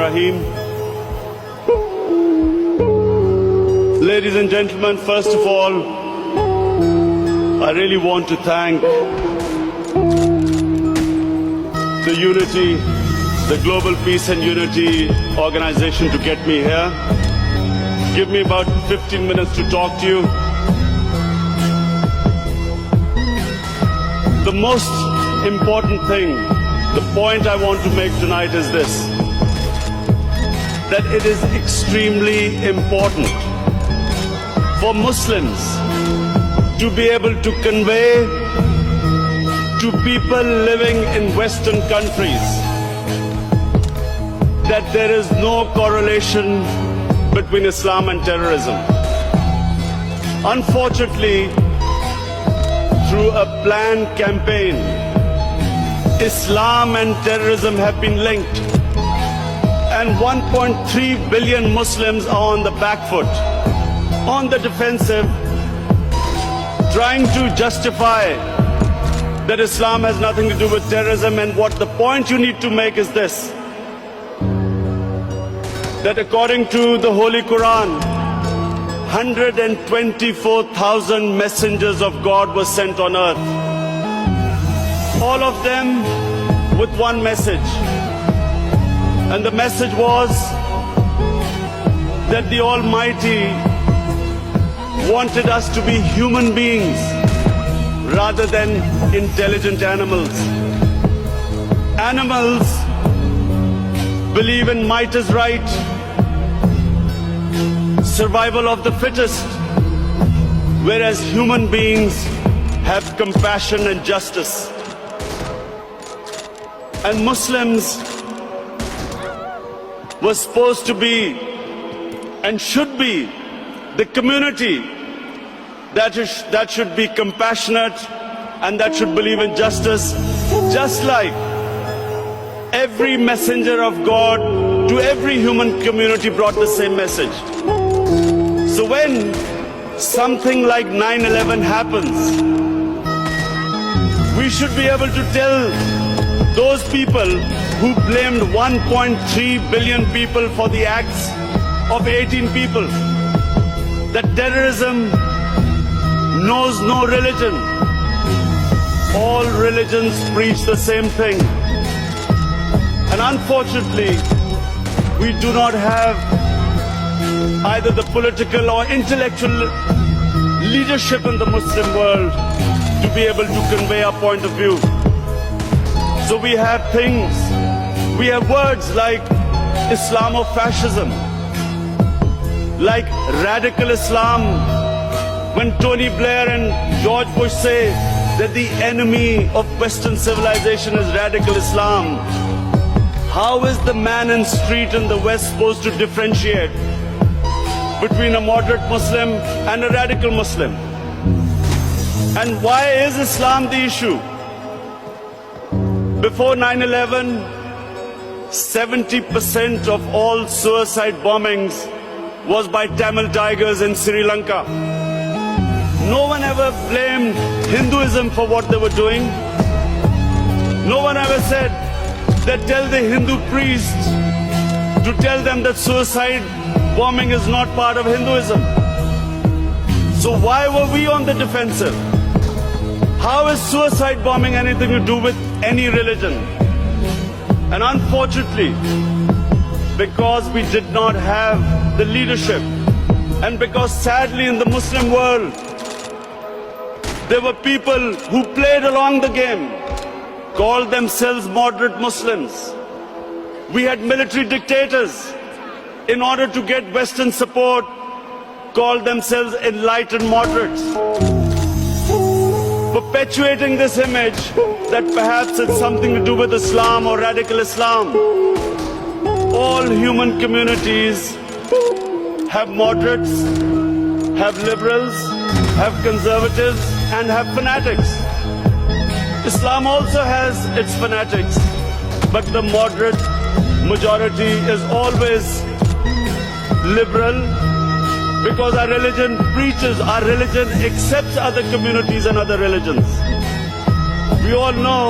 Rahim. Ladies and gentlemen, first of all, I really want to thank the Unity, the Global Peace and Unity organization to get me here. Give me about 15 minutes to talk to you. The most important thing, the point I want to make tonight is this, that it is extremely important for Muslims to be able to convey to people living in Western countries that there is no correlation between Islam and terrorism. Unfortunately, through a planned campaign, Islam and terrorism have been linked, and 1.3 billion Muslims are on the back foot, on the defensive, trying to justify that Islam has nothing to do with terrorism. And what the point you need to make is this, that according to the Holy Quran, 124,000 messengers of God were sent on earth. All of them with one message. And the message was that the Almighty wanted us to be human beings rather than intelligent animals. Animals believe in might is right, survival of the fittest, whereas human beings have compassion and justice. And Muslims were supposed to be and should be the community that should be compassionate and that should believe in justice, just like every messenger of God to every human community brought the same message. So when something like 9/11 happens, we should be able to tell those people who blamed 1.3 billion people for the acts of 18 people that terrorism knows no religion. All religions preach the same thing. And unfortunately, we do not have either the political or intellectual leadership in the Muslim world to be able to convey our point of view. So we have things, we have words like Islamofascism, like radical Islam. When Tony Blair and George Bush say that the enemy of Western civilization is radical Islam, how is the man in the street in the West supposed to differentiate between a moderate Muslim and a radical Muslim? And why is Islam the issue? Before 9/11, 70% of all suicide bombings was by Tamil Tigers in Sri Lanka. No one ever blamed Hinduism for what they were doing. No one ever said that tell the Hindu priests to tell them that suicide bombing is not part of Hinduism. So why were we on the defensive? How is suicide bombing anything to do with any religion? And unfortunately, because we did not have the leadership, and because sadly in the Muslim world, there were people who played along the game, called themselves moderate Muslims. We had military dictators, in order to get Western support, called themselves enlightened moderates, perpetuating this image that perhaps it's something to do with Islam or radical Islam. All human communities have moderates, have liberals, have conservatives, and have fanatics. Islam also has its fanatics, but the moderate majority is always liberal, because our religion preaches, our religion accepts other communities and other religions. We all know